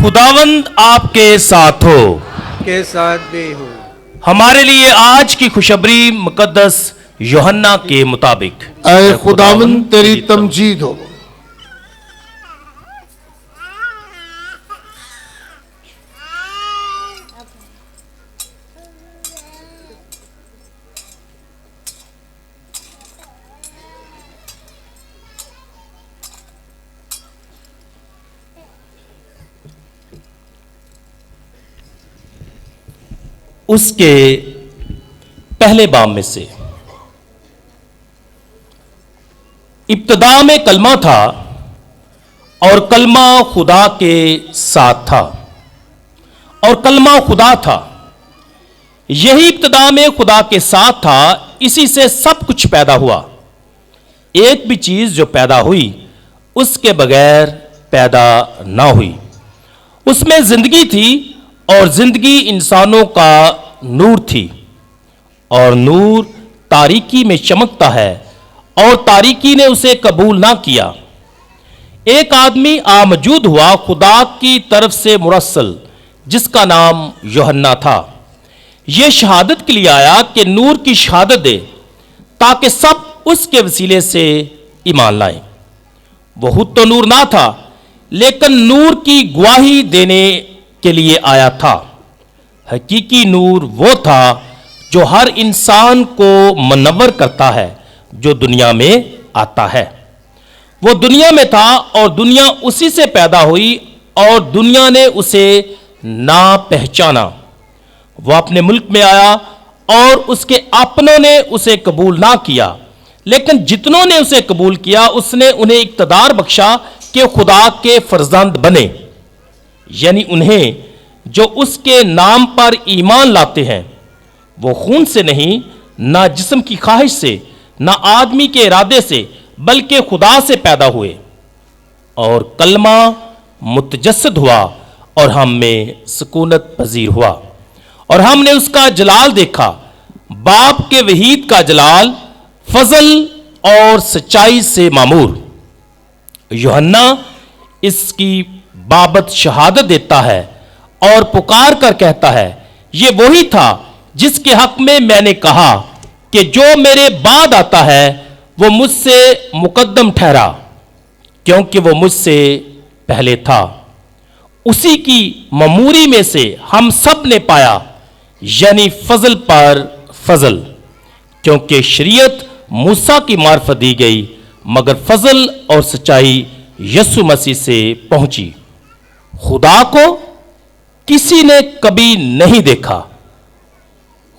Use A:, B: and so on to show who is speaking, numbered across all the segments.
A: खुदावंद आपके साथ हो,
B: के साथ भी हो।
A: हमारे लिए आज की खुशखबरी मुकद्दस यूहन्ना के मुताबिक।
C: ऐ खुदावंद तेरी तमजीद हो।
A: उसके पहले बाब में से इब्तदा में कलमा था और कलमा खुदा के साथ था और कलमा खुदा था। यही इब्तदा में खुदा के साथ था, इसी से सब कुछ पैदा हुआ। एक भी चीज जो पैदा हुई उसके बगैर पैदा ना हुई। उसमें जिंदगी थी और जिंदगी इंसानों का नूर थी और नूर तारीकी में चमकता है और तारीकी ने उसे कबूल ना किया। एक आदमी आमजूद हुआ खुदा की तरफ से मुरसल, जिसका नाम यूहन्ना था। यह शहादत के लिए आया कि नूर की शहादत दे, ताकि सब उसके वसीले से ईमान लाएं। वो खुद तो नूर ना था, लेकिन नूर की गवाही देने के लिए आया था। हकीकी नूर वो था जो हर इंसान को मुनव्वर करता है जो दुनिया में आता है। वो दुनिया में था और दुनिया उसी से पैदा हुई और दुनिया ने उसे ना पहचाना। वो अपने मुल्क में आया और उसके अपनों ने उसे कबूल ना किया, लेकिन जितनों ने उसे कबूल किया उसने उन्हें इक़्तिदार बख्शा कि खुदा के फर्जंद बने, यानी उन्हें जो उसके नाम पर ईमान लाते हैं। वो खून से नहीं, ना जिस्म की ख्वाहिश से, ना आदमी के इरादे से, बल्कि खुदा से पैदा हुए। और कलमा मुतजस्सद हुआ और हम में सुकूनत पजीर हुआ और हमने उसका जलाल देखा, बाप के वहीद का जलाल, फजल और सच्चाई से मामूर। यूहन्ना इसकी बाबत शहादत देता है और पुकार कर कहता है, ये वही था जिसके हक में मैंने कहा कि जो मेरे बाद आता है वो मुझसे मुकद्दम ठहरा, क्योंकि वो मुझसे पहले था। उसी की ममूरी में से हम सब ने पाया, यानी फजल पर फजल, क्योंकि शरीयत मूसा की मार्फत दी गई, मगर फजल और सच्चाई यीशु मसीह से पहुंची। खुदा को किसी ने कभी नहीं देखा।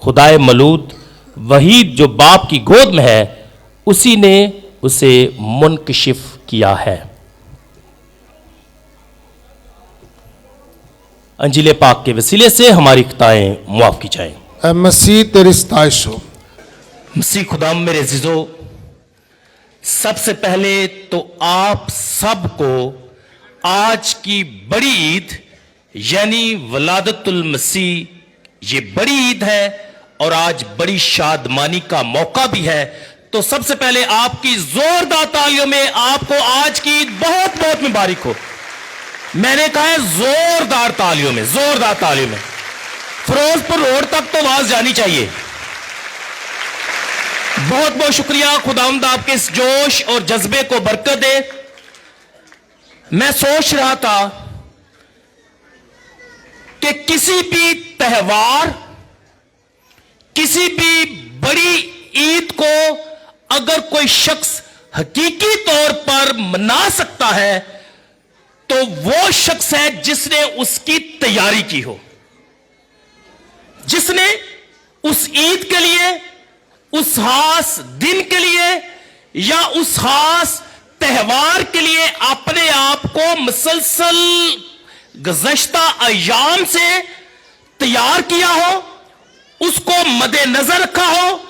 A: खुदाए मलूद वहीद जो बाप की गोद में है, उसी ने उसे मुनकशिफ किया है। अंजील पाक के वसीले से हमारी खताएं मुआफ की जाएं।
C: ऐ मसीह तेरी सताइश हो।
A: मसीह खुदाम मेरे अज़ीज़ों, सबसे पहले तो आप सबको आज की बड़ी ईद यानी वलादतुल मसीह, ये बड़ी ईद है और आज बड़ी शादमानी का मौका भी है। तो सबसे पहले आपकी जोरदार तालियों में आपको आज की ईद बहुत बहुत मुबारक हो। मैंने कहा है जोरदार तालियों में, जोरदार तालियों में। फिरोजपुर रोड तक तो आवाज जानी चाहिए। बहुत बहुत शुक्रिया, खुदावंद आपके इस जोश और जज्बे को बरकत दे। मैं सोच रहा था कि किसी भी त्योहार, किसी भी बड़ी ईद को अगर कोई शख्स हकीकी तौर पर मना सकता है तो वो शख्स है जिसने उसकी तैयारी की हो, जिसने उस ईद के लिए, उस खास दिन के लिए या उस खास त्योहार के लिए अपने आप को मुसलसल गुज़श्ता अय्याम से तैयार किया हो, उसको मद्देनजर रखा हो,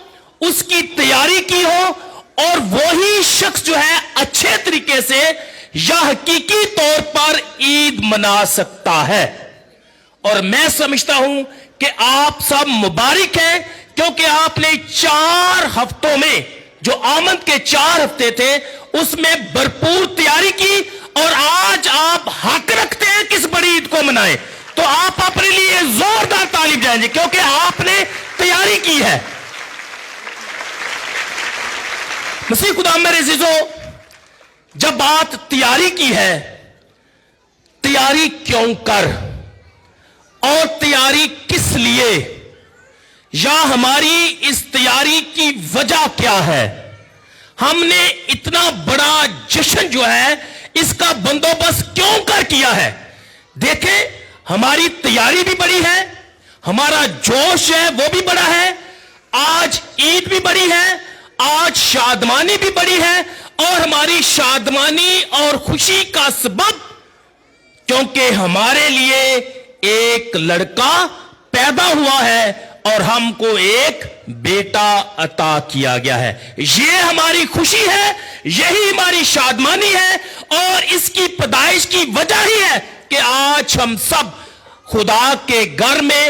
A: उसकी तैयारी की हो, और वही शख्स जो है अच्छे तरीके से या हकीकी तौर पर ईद मना सकता है। और मैं समझता हूं कि आप सब मुबारक हैं, क्योंकि आपने 4 हफ्तों में, जो आमद के 4 हफ्ते थे, उसमें भरपूर तैयारी की اور آج آپ حق رکھتے ہیں کس بڑی عید کو منائیں، تو آپ اپنے لیے زوردار تعریف جائیں گے کیونکہ آپ نے تیاری کی ہے۔ مسیح خدا میرے عزیزو، جب بات تیاری کی ہے، تیاری کیوں کر اور تیاری کس لیے، یا ہماری اس تیاری کی وجہ کیا ہے، ہم نے اتنا بڑا جشن جو ہے اس کا بندوبست کیوں کر کیا ہے۔ دیکھیں، ہماری تیاری بھی بڑی ہے، ہمارا جوش ہے وہ بھی بڑا ہے، آج عید بھی بڑی ہے، آج شادمانی بھی بڑی ہے، اور ہماری شادمانی اور خوشی کا سبب کیونکہ ہمارے لیے ایک لڑکا پیدا ہوا ہے اور ہم کو ایک بیٹا عطا کیا گیا ہے۔ یہ ہماری خوشی ہے، یہی ہماری شادمانی ہے، اور اس کی پیدائش کی وجہ ہی ہے کہ آج ہم سب خدا کے گھر میں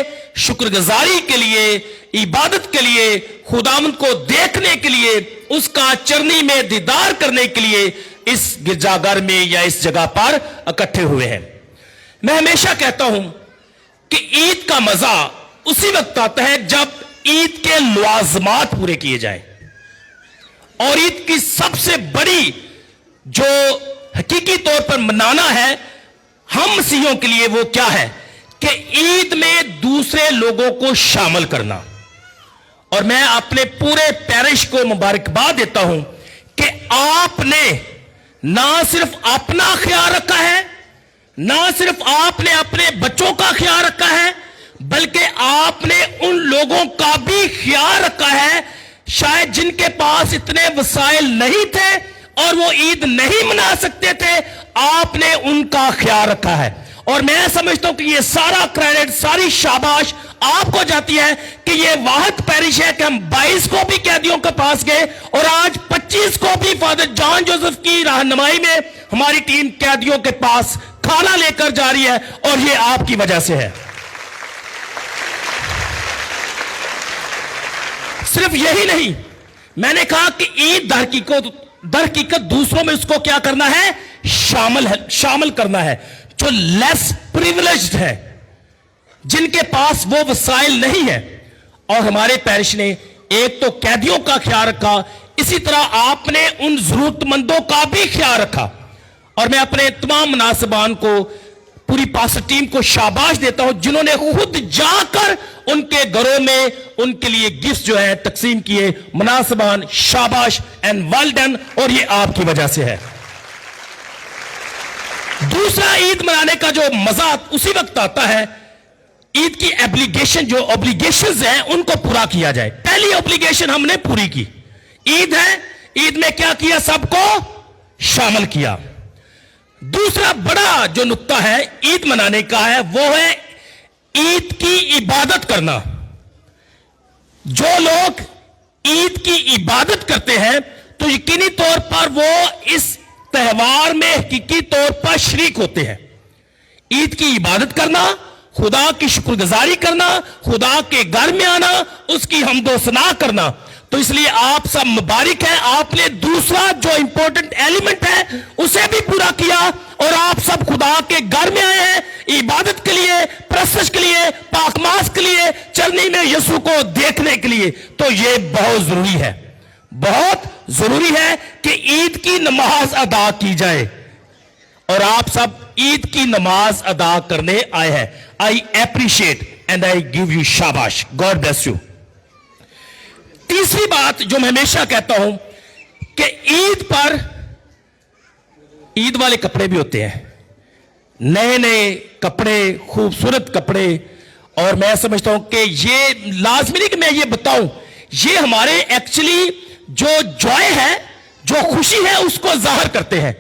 A: شکر گزاری کے لیے، عبادت کے لیے، خداوند کو دیکھنے کے لیے، اس کا چرنی میں دیدار کرنے کے لیے اس گرجا گھر میں یا اس جگہ پر اکٹھے ہوئے ہیں۔ میں ہمیشہ کہتا ہوں کہ عید کا مزہ اسی وقت آتا ہے جب عید کے لوازمات پورے کیے جائیں، اور عید کی سب سے بڑی جو حقیقی طور پر منانا ہے ہم مسیحیوں کے لیے وہ کیا ہے کہ عید میں دوسرے لوگوں کو شامل کرنا۔ اور میں اپنے پورے پیرش کو مبارکباد دیتا ہوں کہ آپ نے نہ صرف اپنا خیال رکھا ہے، نہ صرف آپ نے اپنے بچوں کا خیال رکھا ہے، بلکہ آپ نے ان لوگوں کا بھی خیال رکھا ہے شاید جن کے پاس اتنے وسائل نہیں تھے اور وہ عید نہیں منا سکتے تھے، آپ نے ان کا خیال رکھا ہے۔ اور میں سمجھتا ہوں کہ یہ سارا کریڈٹ، ساری شاباش آپ کو جاتی ہے کہ یہ واحد پیرش ہے کہ ہم 22 کو بھی قیدیوں کے پاس گئے، اور آج 25 کو بھی فادر جان جوزف کی رہنمائی میں ہماری ٹیم قیدیوں کے پاس کھانا لے کر جا رہی ہے، اور یہ آپ کی وجہ سے ہے۔ صرف یہی نہیں، میں نے کہا کہ عید در حقیقت دوسروں میں اس کو کیا کرنا ہے، شامل کرنا ہے، جو لیس پریویلیجڈ ہے، جن کے پاس وہ وسائل نہیں ہے۔ اور ہمارے پیرش نے ایک تو قیدیوں کا خیال رکھا، اسی طرح آپ نے ان ضرورت مندوں کا بھی خیال رکھا۔ اور میں اپنے تمام مناسبان کو، پوری پاسٹر ٹیم کو شاباش دیتا ہوں جنہوں نے خود جا کر ان کے گھروں میں ان کے لیے گفٹ جو ہے تقسیم کیے۔ مناسبان شاباش اینڈ ویل ڈن، اور یہ آپ کی وجہ سے ہے۔ دوسرا، عید منانے کا جو مزہ اسی وقت آتا ہے عید کی اوبلیگیشنز ہیں ان کو پورا کیا جائے۔ پہلی اوبلیگیشن ہم نے پوری کی، عید ہے، عید میں کیا کیا، سب کو شامل کیا۔ دوسرا بڑا جو نقطہ ہے عید منانے کا ہے وہ ہے عید کی عبادت کرنا۔ جو لوگ عید کی عبادت کرتے ہیں تو یقینی طور پر وہ اس تہوار میں حقیقی طور پر شریک ہوتے ہیں۔ عید کی عبادت کرنا، خدا کی شکر گزاری کرنا، خدا کے گھر میں آنا، اس کی حمد و ثنا کرنا۔ تو اس لیے آپ سب مبارک ہیں، آپ نے دوسرا جو امپورٹنٹ ایلیمنٹ ہے اسے بھی پورا کیا، اور آپ سب خدا کے گھر میں آئے ہیں عبادت کے لیے، پرستش کے لیے، پاکماز کے لیے، چرنی میں یسوع کو دیکھنے کے لیے۔ تو یہ بہت ضروری ہے، بہت ضروری ہے کہ عید کی نماز ادا کی جائے، اور آپ سب عید کی نماز ادا کرنے آئے ہیں۔ I appreciate and I give you شاباش، گاڈ بلیس یو۔ تیسری بات جو میں ہمیشہ کہتا ہوں کہ عید پر عید والے کپڑے بھی ہوتے ہیں، نئے نئے کپڑے، خوبصورت کپڑے، اور میں سمجھتا ہوں کہ یہ لازمی نہیں کہ میں یہ بتاؤں، یہ ہمارے ایکچولی جو جوائے ہے، جو خوشی ہے اس کو ظاہر کرتے ہیں۔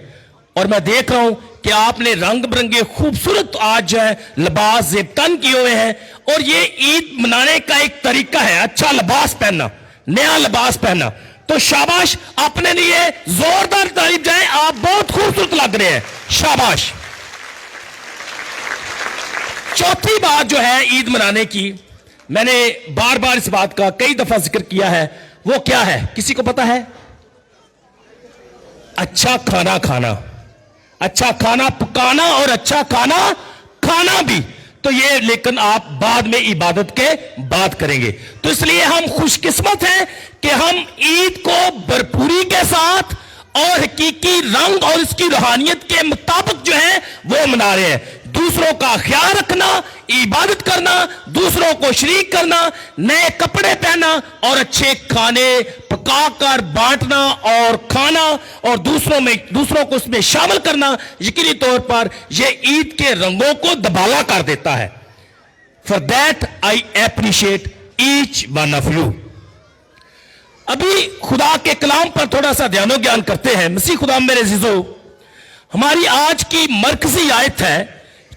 A: اور میں دیکھ رہا ہوں کہ آپ نے رنگ برنگے خوبصورت آج جو ہے لباس زیب تن کیے ہوئے ہیں، اور یہ عید منانے کا ایک طریقہ ہے اچھا لباس پہننا، نیا لباس پہننا۔ تو شاباش، اپنے لیے زوردار تعریف جائیں، آپ بہت خوبصورت لگ رہے ہیں، شاباش۔ چوتھی بات جو ہے عید منانے کی، میں نے بار بار اس بات کا کئی دفعہ ذکر کیا ہے، وہ کیا ہے، کسی کو پتا ہے؟ اچھا کھانا کھانا، اچھا کھانا پکانا اور اچھا کھانا کھانا بھی، تو یہ لیکن آپ بعد میں عبادت کے بات کریں گے. تو اس لیے ہم خوش قسمت ہیں کہ ہم عید کو بھرپوری کے ساتھ اور حقیقی رنگ اور اس کی روحانیت کے مطابق جو ہے وہ منا رہے ہیں. دوسروں کا خیال رکھنا، عبادت کرنا، دوسروں کو شریک کرنا، نئے کپڑے پہننا اور اچھے کھانے پکا کر بانٹنا اور کھانا اور دوسروں کو اس میں شامل کرنا، یقینی طور پر یہ عید کے رنگوں کو دبالا کر دیتا ہے. For that I appreciate each one of you. ابھی خدا کے کلام پر تھوڑا سا دھیان و گیان کرتے ہیں. مسیح خدا میرے عزیزو، ہماری آج کی مرکزی آیت ہے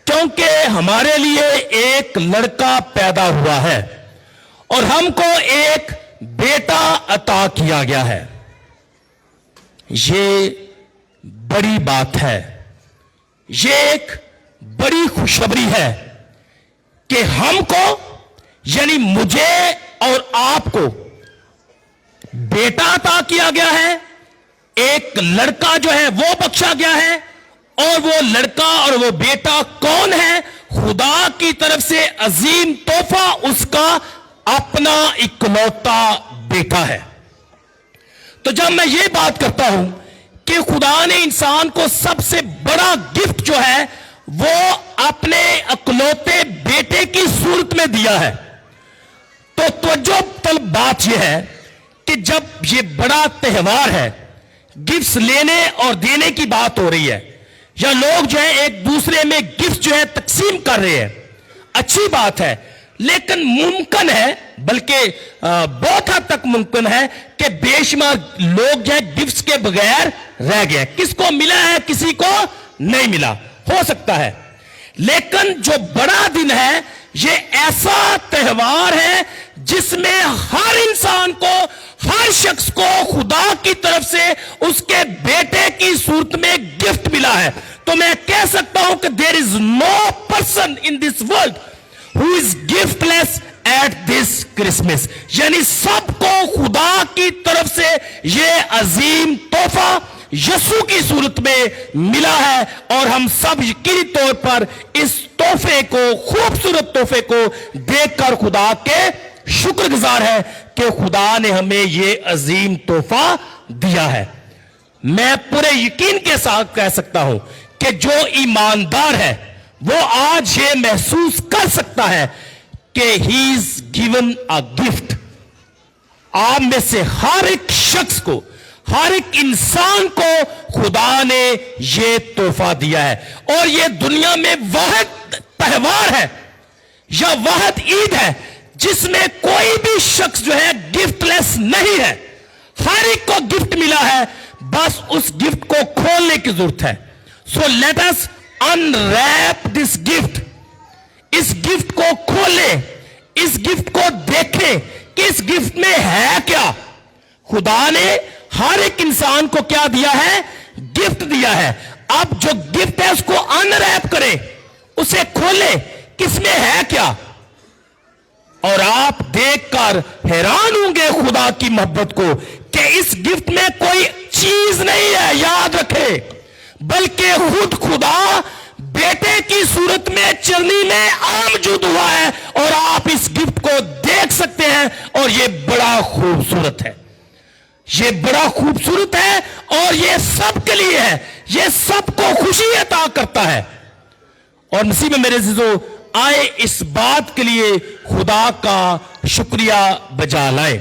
A: کیونکہ ہمارے لیے ایک لڑکا پیدا ہوا ہے اور ہم کو ایک بیٹا عطا کیا گیا ہے. یہ بڑی بات ہے، یہ ایک بڑی خوشخبری ہے کہ ہم کو یعنی مجھے اور آپ کو بیٹا عطا کیا گیا ہے، ایک لڑکا جو ہے وہ بخشا گیا ہے. اور وہ لڑکا اور وہ بیٹا کون ہے؟ خدا کی طرف سے عظیم تحفہ، اس کا اپنا اکلوتا بیٹا ہے. تو جب میں یہ بات کرتا ہوں کہ خدا نے انسان کو سب سے بڑا گفٹ جو ہے وہ اپنے اکلوتے بیٹے کی صورت میں دیا ہے، تو توجہ طلب بات یہ ہے کہ جب یہ بڑا تہوار ہے، گفٹس لینے اور دینے کی بات ہو رہی ہے، یا لوگ جو ہے ایک دوسرے میں گفٹ جو ہے تقسیم کر رہے ہیں، اچھی بات ہے. لیکن ممکن ہے، بلکہ بہت حد تک ممکن ہے کہ بے شمار لوگ جو ہے گفٹس کے بغیر رہ گئے. کس کو ملا ہے، کسی کو نہیں ملا، ہو سکتا ہے. لیکن جو بڑا دن ہے، یہ ایسا تہوار ہے جس میں ہر انسان کو، ہر شخص کو خدا کی طرف سے اس کے بیٹے کی صورت میں گفٹ ملا ہے. تو میں کہہ سکتا ہوں کہ there is no person in this world who is giftless at this Christmas. یعنی سب کو خدا کی طرف سے یہ عظیم تحفہ یسوع کی صورت میں ملا ہے، اور ہم سب یقینی طور پر اس تحفے کو، خوبصورت تحفے کو دیکھ کر خدا کے شکر گزار ہے کہ خدا نے ہمیں یہ عظیم تحفہ دیا ہے. میں پورے یقین کے ساتھ کہہ سکتا ہوں کہ جو ایماندار ہے وہ آج یہ محسوس کر سکتا ہے کہ he is given a gift. آپ میں سے ہر ایک شخص کو، ہر ایک انسان کو خدا نے یہ تحفہ دیا ہے، اور یہ دنیا میں واحد تہوار ہے یا واحد عید ہے جس میں کوئی بھی شخص جو ہے گفٹ لیس نہیں ہے. ہر ایک کو گفٹ ملا ہے، بس اس گفٹ کو کھولنے کی ضرورت ہے. So let us unwrap this gift. اس گفٹ کو کھولیں، اس گفٹ کو دیکھیں کہ اس گفٹ میں ہے کیا. خدا نے ہر ایک انسان کو کیا دیا ہے؟ گفٹ دیا ہے. اب جو گفٹ ہے اس کو انریپ کریں، اسے کھولیں، کس میں ہے کیا. اور آپ دیکھ کر حیران ہوں گے خدا کی محبت کو کہ اس گفٹ میں کوئی چیز نہیں ہے، یاد رکھیں، بلکہ خود خدا بیٹے کی صورت میں چرنی میں موجود ہوا ہے، اور آپ اس گفٹ کو دیکھ سکتے ہیں. اور یہ بڑا خوبصورت ہے، یہ بڑا خوبصورت ہے، اور یہ سب کے لیے ہے، یہ سب کو خوشی عطا کرتا ہے. اور نصیب میں میرے عزیزو، آئے اس بات کے لیے خدا کا شکریہ بجا لائے.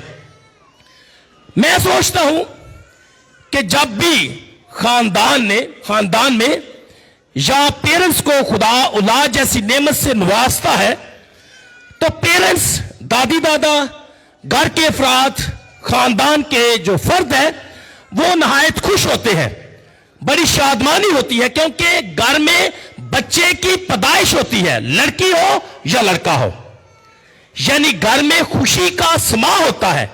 A: میں سوچتا ہوں کہ جب بھی خاندان میں یا پیرنٹس کو خدا اولاد جیسی نعمت سے نوازتا ہے، تو پیرنٹس، دادی دادا، گھر کے افراد، خاندان کے جو فرد ہیں وہ نہایت خوش ہوتے ہیں، بڑی شادمانی ہوتی ہے، کیونکہ گھر میں بچے کی پیدائش ہوتی ہے، لڑکی ہو یا لڑکا ہو. یعنی گھر میں خوشی کا سما ہوتا ہے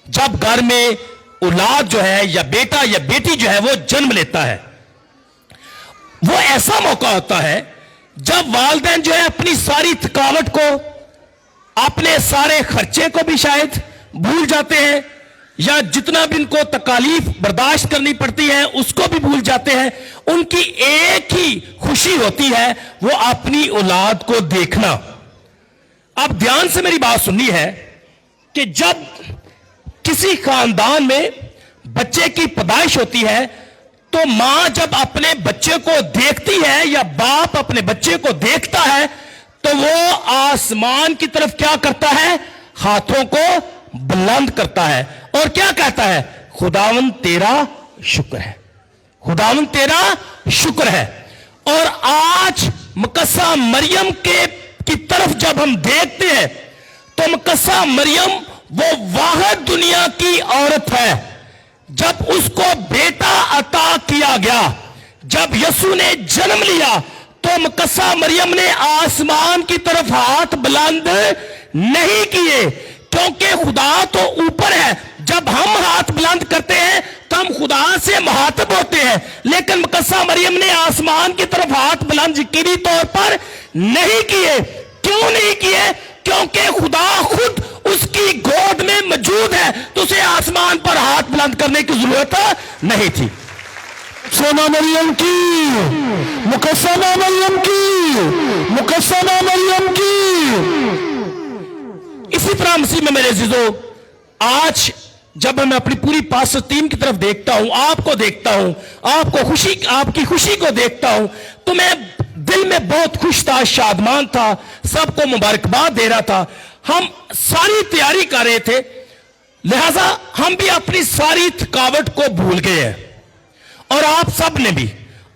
A: جب گھر میں اولاد جو ہے یا بیٹا یا بیٹی جو ہے وہ جنم لیتا ہے. وہ ایسا موقع ہوتا ہے جب والدین جو ہے اپنی ساری تھکاوٹ کو، اپنے سارے خرچے کو بھی شاید بھول جاتے ہیں، या जितना भी इनको तकालीफ बर्दाश्त करनी पड़ती है उसको भी भूल जाते हैं। उनकी एक ही खुशी होती है, वो अपनी औलाद को देखना। अब ध्यान से मेरी बात सुननी है कि जब किसी खानदान में बच्चे की पैदाइश होती है तो मां जब अपने बच्चे को देखती है या बाप अपने बच्चे को देखता है तो वो आसमान की तरफ क्या करता है? हाथों को बुलंद करता है और क्या कहता है? खुदावंद तेरा शुक्र है, खुदावंद तेरा शुक्र है। और आज मुकस्सा मरियम की तरफ जब हम देखते हैं तो मुकस्सा मरियम वो वाहिद दुनिया की औरत है। जब उसको बेटा अता किया गया, जब यसू ने जन्म लिया तो मुकस्सा मरियम ने आसमान की तरफ हाथ बुलंद नहीं किए, क्योंकि खुदा तो ऊपर है। जब हम हाथ बुलंद करते हैं तो हम खुदा से मुखातिब होते हैं, लेकिन मुकस्सा मरियम ने आसमान की तरफ हाथ बुलंद यकीनी तौर पर नहीं किए। क्यों नहीं किए? क्योंकि खुदा खुद उसकी गोद में मौजूद है, तो उसे आसमान पर हाथ बुलंद करने की जरूरत नहीं थी।
C: सोना मरियम की, मुकस्समा मरियम की, मुकस्समा मरियम की।
A: इसी तरह मसीह में मेरे अजीजों, आज जब मैं अपनी पूरी पास टीम की तरफ देखता हूं, आपको देखता हूं, आपकी खुशी को देखता हूं, तो मैं दिल में बहुत खुश था, शादमान था, सबको मुबारकबाद दे रहा था। हम सारी तैयारी कर रहे थे, लिहाजा हम भी अपनी सारी थकावट को भूल गए हैं। और आप सब ने भी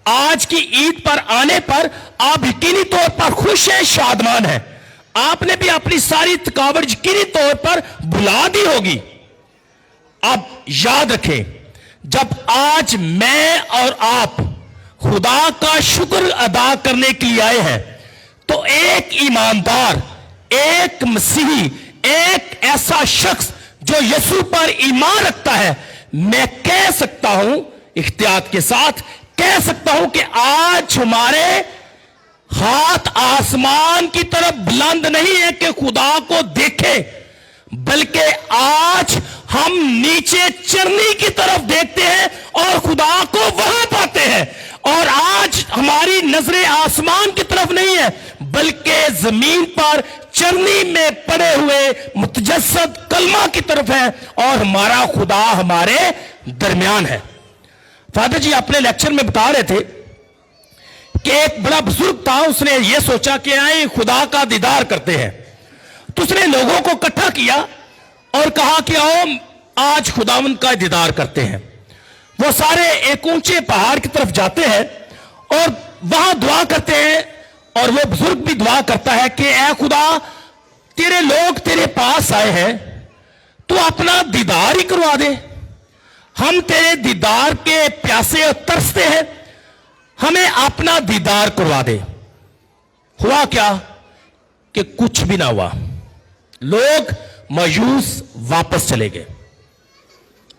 A: आज की ईद पर आने पर आप यकीनी तौर पर खुश हैं, शादमान हैं। आपने भी अपनी सारी थकावट यकीनी तौर पर भुला दी होगी। अब याद रखें, जब आज मैं और आप खुदा का शुक्र अदा करने के लिए आए हैं तो एक ईमानदार, एक मसीही, एक ऐसा शख्स जो यीशु पर ईमान रखता है, मैं कह सकता हूं, इख्तियार के साथ कह सकता हूं कि आज हमारे हाथ आसमान की तरफ बुलंद नहीं है कि खुदा को देखें, बल्कि आज हम नीचे चरनी की तरफ देखते हैं और खुदा को वहां पाते हैं। और आज हमारी नजरें आसमान की तरफ नहीं है, बल्कि जमीन पर चरनी में पड़े हुए मुतजस्सद कलमा की तरफ है, और हमारा खुदा हमारे दरमियान है। फादर जी अपने लेक्चर में बता रहे थे कि एक बड़ा बुजुर्ग था, उसने ये सोचा कि आए खुदा का दीदार करते हैं, तो उसने लोगों को इकट्ठा किया और कहा कि आओ आज खुदावंद का दीदार करते हैं। वो सारे एक ऊंचे पहाड़ की तरफ जाते हैं और वहां दुआ करते हैं, और वो बुजुर्ग भी दुआ करता है कि ऐ खुदा, तेरे लोग तेरे पास आए हैं, तू अपना दीदार ही करवा दे। हम तेरे दीदार के प्यासे और तरसते हैं, हमें अपना दीदार करवा दे। हुआ क्या कि कुछ भी ना हुआ। लोग मायूस वापस चले गए।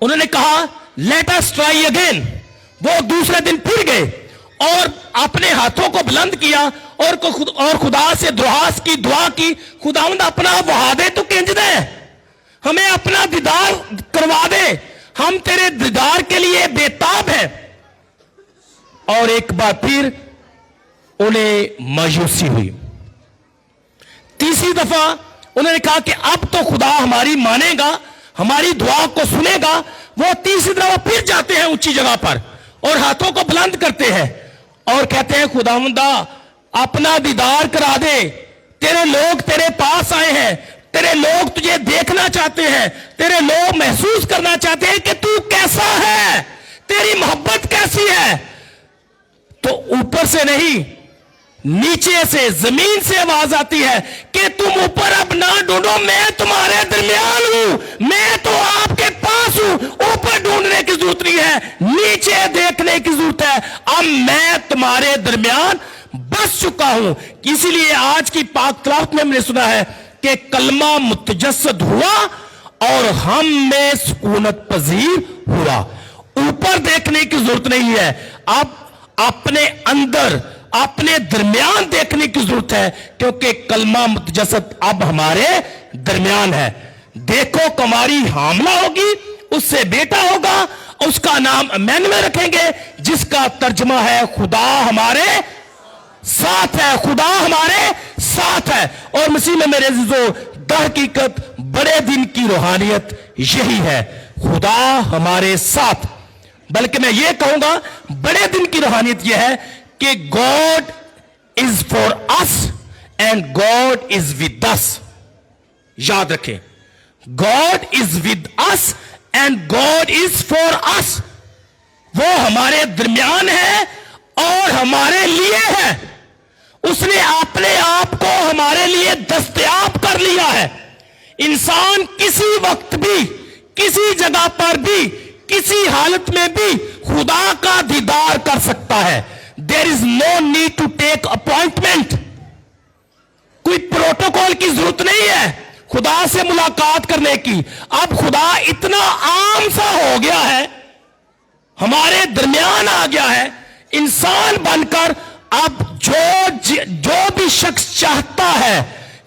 A: उन्होंने कहा लेट अस ट्राई अगेन। वो दूसरे दिन फिर गए और अपने हाथों को बुलंद किया और खुदा से दुआस की दुआ की, खुदावंद अपना वहादे तो किंज दे, हमें अपना दीदार करवा दे, हम तेरे दीदार के लिए बेताब हैं। और एक बार फिर उन्हें मायूसी हुई। तीसरी दफा उन्होंने कहा कि अब तो खुदा हमारी मानेगा, हमारी दुआ को सुनेगा। वो तीसरी दफा फिर जाते हैं ऊंची जगह पर और हाथों को बुलंद करते हैं और कहते हैं खुदावंदा अपना दीदार करा दे, तेरे लोग तेरे पास आए हैं, तेरे लोग तुझे देखना चाहते हैं, तेरे लोग महसूस करना चाहते हैं कि तू कैसा है, तेरी मोहब्बत कैसी है। तो ऊपर से नहीं, नीचे से, जमीन से आवाज आती है कि तुम ऊपर अब ना ढूंढो, मैं तुम्हारे दरमियान हूं, मैं तो आपके पास हूं। ऊपर ढूंढने की जरूरत नहीं है, नीचे देखने की जरूरत है। अब मैं तुम्हारे दरमियान बस चुका हूं। इसीलिए आज की पाक तलावत में हमने सुना है कि कलमा मुतजस्सद हुआ और हम में सुकूनत पजीर हुआ। ऊपर देखने की जरूरत नहीं है, अब अपने अंदर, अपने दरमियान देखने की जरूरत है, क्योंकि कलमा मुतजस्सद अब हमारे दरमियान है। देखो कुमारी हामला होगी उससे बेटा होगा, उसका नाम इम्मानुएल रखेंगे, जिसका तर्जुमा है खुदा हमारे साथ है, खुदा हमारे साथ है। और मसीह में मेरे अज़ीज़ों, दरहकीकत बड़े दिन की रूहानियत यही है, खुदा हमारे साथ। बल्कि मैं ये कहूंगा बड़े दिन की रूहानियत यह है कि God is for us and God is with us. याद रखें, God is with us and God is for us. वो हमारे दरमियान है और हमारे लिए है। उसने अपने आप को हमारे लिए दस्तयाब कर लिया है। इंसान किसी वक्त भी, किसी जगह पर भी, किसी हालत में भी खुदा का दीदार कर सकता है। There is no need to take appointment. कोई प्रोटोकॉल की जरूरत नहीं है खुदा से मुलाकात करने की। अब खुदा इतना आम सा हो गया है, हमारे दरमियान आ गया है इंसान बनकर। अब जो भी शख्स चाहता है,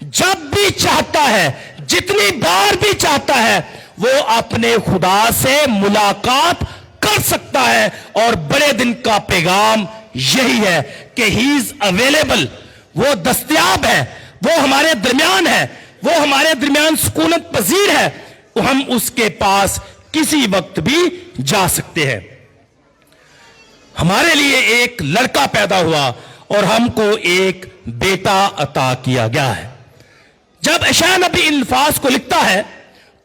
A: जब भी चाहता है, जितनी बार भी चाहता है, वो अपने खुदा से मुलाकात कर सकता है। और बड़े दिन का पैगाम यही है कि ही इज अवेलेबल, वो दस्तयाब है, वो हमारे दरमियान है, वो हमारे दरमियान सुकूनत पजीर है। हम उसके पास किसी वक्त भी जा सकते हैं। हमारे लिए एक लड़का पैदा हुआ और हमको एक बेटा अता किया गया है। जब यशायाह नबी इन अल्फाज को लिखता है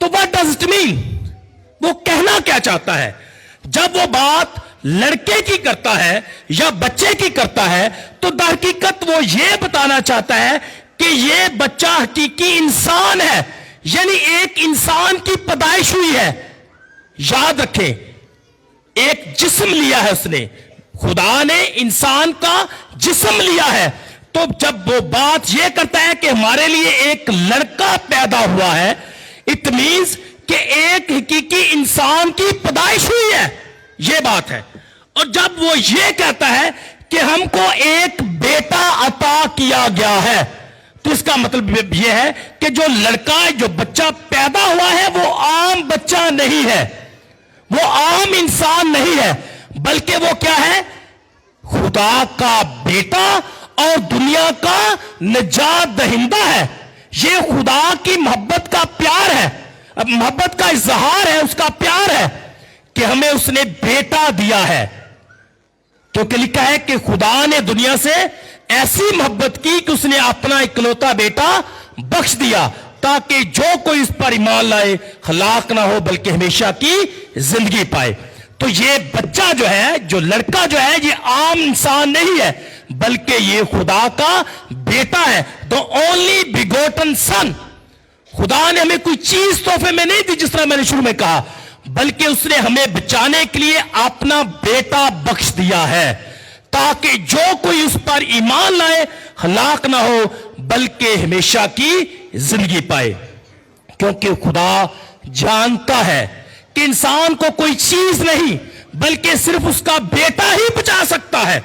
A: तो व्हाट डज इट मीन, वो कहना क्या चाहता है? जब वो बात लड़के की करता है या बच्चे की करता है तो दरहकीकत वो ये बताना चाहता है कि ये बच्चा हकीकी इंसान है, यानी एक इंसान की पैदाइश हुई है। याद रखें, एक जिस्म लिया है उसने, खुदा ने इंसान का जिस्म लिया है। तो जब वो बात ये करता है कि हमारे लिए एक लड़का पैदा हुआ है, इट मीन्स कि एक हकीकी इंसान की पैदाइश हुई है, ये बात है। और जब वो ये कहता है कि हमको एक बेटा अता किया गया है, तो इसका मतलब यह है कि जो लड़का, जो बच्चा पैदा हुआ है, वो आम बच्चा नहीं है, वो आम इंसान नहीं है, बल्कि वो क्या है? खुदा का बेटा और दुनिया का निजात दहिंदा है। ये खुदा की मोहब्बत का प्यार है, अब मोहब्बत का इजहार है, उसका प्यार है कि हमें उसने बेटा दिया है। क्योंकि लिखा है कि खुदा ने दुनिया से ऐसी मोहब्बत की कि उसने अपना इकलौता बेटा बख्श दिया, ताकि जो कोई इस पर ईमान लाए हलाक ना हो बल्कि हमेशा की जिंदगी पाए। तो ये बच्चा जो है, जो लड़का जो है, ये आम इंसान नहीं है, बल्कि ये खुदा का बेटा है, द ओनली बिगोटन सन। खुदा ने हमें कोई चीज तोहफे में नहीं दी, जिस तरह मैंने शुरू में कहा, बल्कि उसने हमें बचाने के लिए अपना बेटा बख्श दिया है, ताकि जो कोई उस पर ईमान लाए हलाक ना हो बल्कि हमेशा की जिंदगी पाए। क्योंकि खुदा जानता है कि इंसान को कोई चीज नहीं बल्कि सिर्फ उसका बेटा ही बचा सकता है,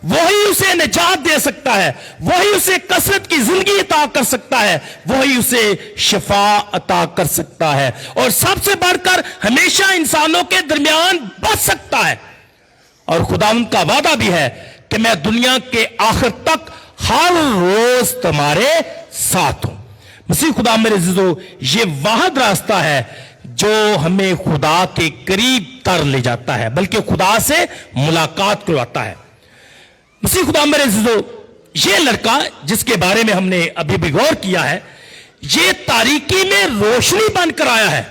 A: वही उसे निजात दे सकता है, वही उसे कसरत की जिंदगी अता कर सकता है, वही उसे शिफा अता कर सकता है, और सबसे बढ़कर हमेशा इंसानों के दरमियान बच सकता है। और खुदावंद का वादा भी है कि मैं दुनिया के आखिर तक हर रोज तुम्हारे साथ हूं। मसीह खुदा मेरे अज़ीज़ों, ये वाहिद रास्ता है जो हमें खुदा के करीब तर ले जाता है, बल्कि खुदा से मुलाकात करवाता है। मसीह खुदा मेरे अज़ीज़ों, ये लड़का जिसके बारे में हमने अभी भी गौर किया है, ये तारीकी में रोशनी बनकर आया है।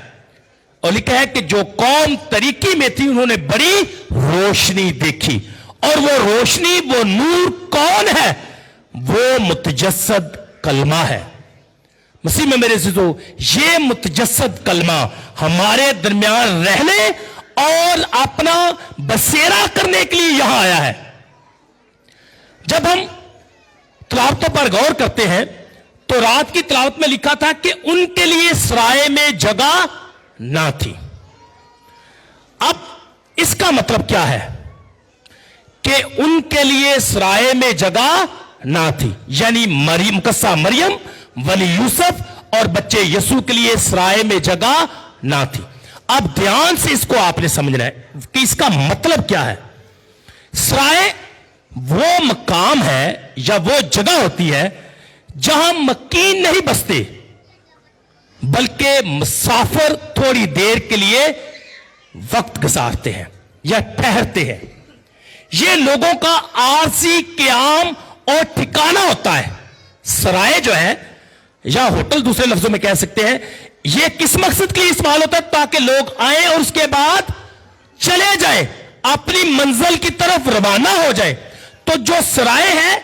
A: और लिखा है कि जो कौम तारीकी में थी उन्होंने बड़ी रोशनी देखी, और वो रोशनी, वो नूर कौन है? वो मुतजस्सद कलमा है। मसीह में मेरे अज़ीज़ों, ये मुतजस्सद कलमा हमारे दरमियान रहने और अपना बसेरा करने के लिए यहां आया है। जब हम तिलावतों पर गौर करते हैं तो रात की तिलावत में लिखा था कि उनके लिए सराय में जगह ना थी। अब इसका मतलब क्या है कि उनके लिए सराय में जगह ना थी, यानी मरियम, मुकस्सा मरियम, वली यूसुफ और बच्चे यसू के लिए सराय में जगह ना थी। अब ध्यान से इसको आपने समझना है कि इसका मतलब क्या है। सराय वो मकाम है या वो जगह होती है जहां मकीन नहीं बसते, बल्कि मुसाफिर थोड़ी देर के लिए वक्त गुजारते हैं या ठहरते हैं। ये लोगों का आरजी क़याम और ठिकाना होता है। सराय जो है या होटल दूसरे लफ्जों में कह सकते हैं, यह किस मकसद के लिए इस्तेमाल होता है? ताकि लोग आए और उसके बाद चले जाए, अपनी मंजिल की तरफ रवाना हो जाए। तो जो सराय है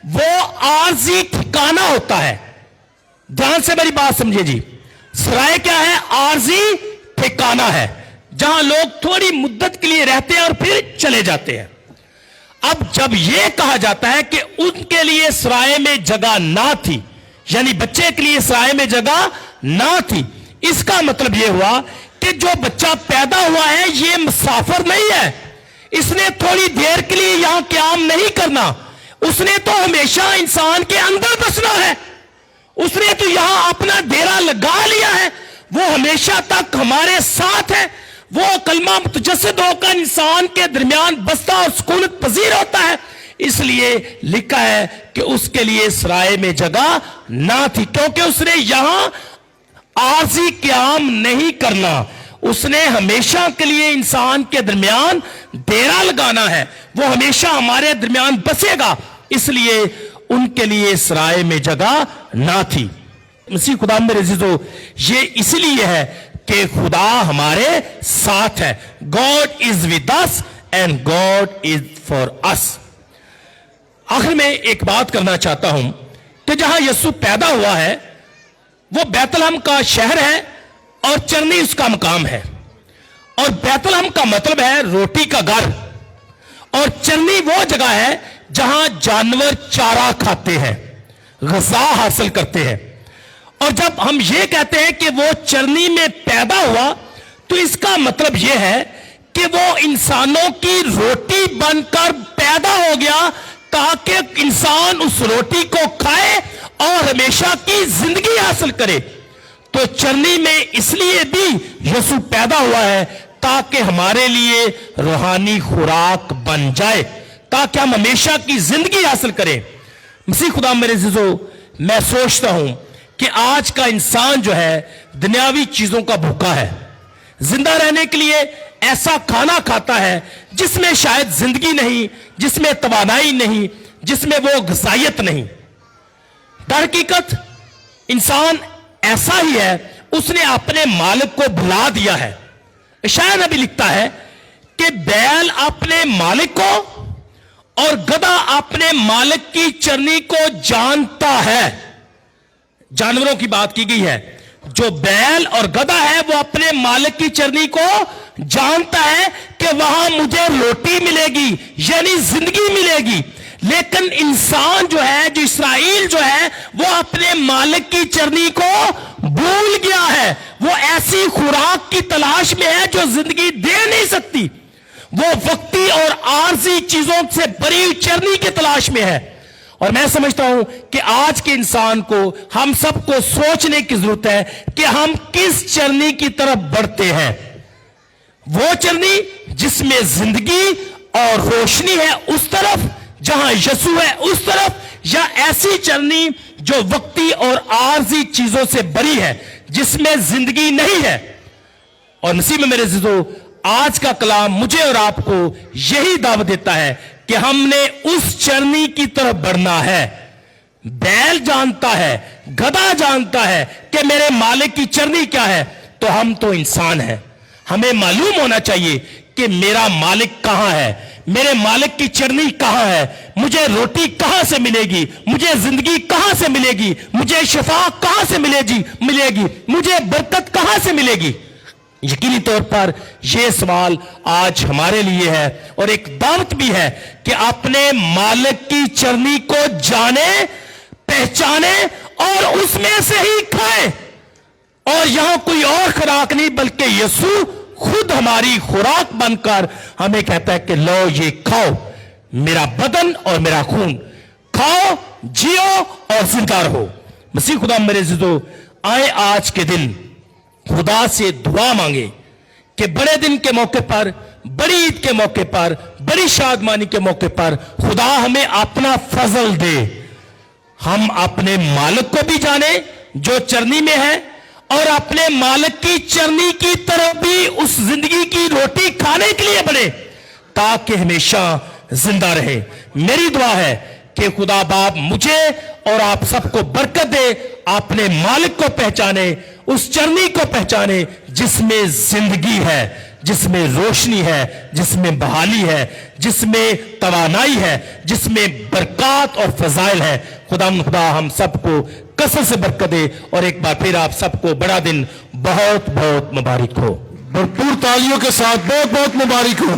A: वो आरजी ठिकाना होता है। ध्यान से मेरी बात समझिए जी, सराय क्या है? आरजी ठिकाना है जहां लोग थोड़ी मुद्दत के लिए रहते हैं और फिर चले जाते हैं। अब जब यह कहा जाता है कि उनके लिए सराय में जगह ना थी, यानी बच्चे के लिए सराय में जगह ना थी, इसका मतलब यह हुआ कि जो बच्चा पैदा हुआ है यह मुसाफिर नहीं है। इसने थोड़ी देर के लिए यहां क़याम नहीं करना, उसने तो हमेशा इंसान के अंदर बसना है। उसने तो यहां अपना डेरा लगा लिया है, वो हमेशा तक हमारे साथ है। वो कलमा मुतजस्सिद होकर इंसान के दरमियान बसता और सुकूनत पजीर होता है। इसलिए लिखा है कि उसके लिए सराय में जगह ना थी, क्योंकि उसने यहां आरजी क़याम नहीं करना, उसने हमेशा के लिए इंसान के दरमियान डेरा लगाना है। वो हमेशा हमारे दरमियान बसेगा, इसलिए उनके लिए सराय में जगह ना थी। मसीह खुदा मेरे अज़ीज़ों, ये इसलिए है कि खुदा हमारे साथ है। God is with us and God is for us. आखिर में एक बात करना चाहता हूं कि जहां यीशु पैदा हुआ है वो बैतलहम का शहर है और चरनी उसका मकाम है। और बैतलहम का मतलब है रोटी का घर, और चरनी वो जगह है जहां जानवर चारा खाते हैं, ग़िज़ा हासिल करते हैं। और जब हम ये कहते हैं कि वो चरनी में पैदा हुआ, तो इसका मतलब यह है कि वो इंसानों की रोटी बनकर पैदा हो गया, ताकि इंसान उस रोटी को खाए और हमेशा की जिंदगी हासिल करे। तो चरनी में इसलिए भी यीशु पैदा हुआ है ताकि हमारे लिए रूहानी खुराक बन जाए, ताकि हम हमेशा की जिंदगी हासिल करें। मसीह खुदा मेरे अज़ीज़ों, मैं सोचता हूं कि आज का इंसान जो है दुनियावी चीजों का भूखा है। जिंदा रहने के लिए ऐसा खाना खाता है जिसमें शायद जिंदगी नहीं, जिसमें तवानाई नहीं, जिसमें वो ग़िज़ायत नहीं। दरहकीकत इंसान ऐसा ही है, उसने अपने मालिक को भुला दिया है। शायद नबी लिखता है कि बैल अपने मालिक को और गधा अपने मालिक की चरनी को जानता है। जानवरों की बात की गई है। जो बैल और गधा है वो अपने मालिक की चरनी को जानता है कि वहां मुझे रोटी मिलेगी, यानी जिंदगी मिलेगी। लेकिन इंसान जो है, जो इसराइल जो है, वो अपने मालिक की चरनी को भूल गया है। वो ऐसी खुराक की तलाश में है जो जिंदगी दे नहीं सकती। वो वक्ती और आरजी चीजों से भरी हुई चरनी की तलाश में है। और मैं समझता हूं कि आज के इंसान को, हम सबको सोचने की जरूरत है कि हम किस चरनी की तरफ बढ़ते हैं। वो चरनी जिसमें जिंदगी और रोशनी है उस तरफ, जहां यीशु है उस तरफ, या ऐसी चरनी जो वक्ती और आरजी चीजों से भरी है जिसमें जिंदगी नहीं है। और नसीब में मेरे अज़ीज़ों, आज का कलाम मुझे और आपको यही दावत देता है कि हमने उस चरनी की तरफ बढ़ना है। बैल जानता है, गधा जानता है कि मेरे मालिक की चरनी क्या है, तो हम तो इंसान हैं। हमें मालूम होना चाहिए कि मेरा मालिक कहां है, मेरे मालिक की चरनी कहां है, मुझे रोटी कहां से मिलेगी, मुझे जिंदगी कहां से मिलेगी, मुझे शिफा कहां से मिलेगी, मुझे बरकत कहां से मिलेगी। यकीनी तौर पर यह सवाल आज हमारे लिए है और एक दावत भी है कि अपने मालिक की चरनी को जाने, पहचाने और उसमें से ही खाए। और यहां कोई और खुराक नहीं, बल्कि यीशु खुद हमारी खुराक बनकर हमें कहता है कि लो ये खाओ, मेरा बदन और मेरा खून, खाओ, जियो और जिंदा रहो। मसीह खुदा मेरे अज़ीज़ों, आए आज के दिन खुदा से दुआ मांगे کہ بڑے دن کے موقع پر, بڑی عید کے موقع پر, بڑی شادمانی کے موقع پر خدا ہمیں اپنا فضل دے, ہم اپنے مالک کو بھی جانیں جو چرنی میں ہے, اور اپنے مالک کی چرنی کی طرف بھی اس زندگی کی روٹی کھانے کے لیے بڑھے تاکہ ہمیشہ زندہ رہے. میری دعا ہے کہ خدا باپ مجھے اور آپ سب کو برکت دے, اپنے مالک کو پہچانے, اس چرنی کو پہچانے جس میں زندگی ہے, جس میں روشنی ہے, جس میں بحالی ہے, جس میں توانائی ہے, جس میں برکات اور فضائل ہے. خدا ہم سب کو کثرت سے برکت دے, اور ایک بار پھر آپ سب کو بڑا دن بہت بہت مبارک ہو.
C: بھرپور تالیوں کے ساتھ بہت بہت مبارک ہو.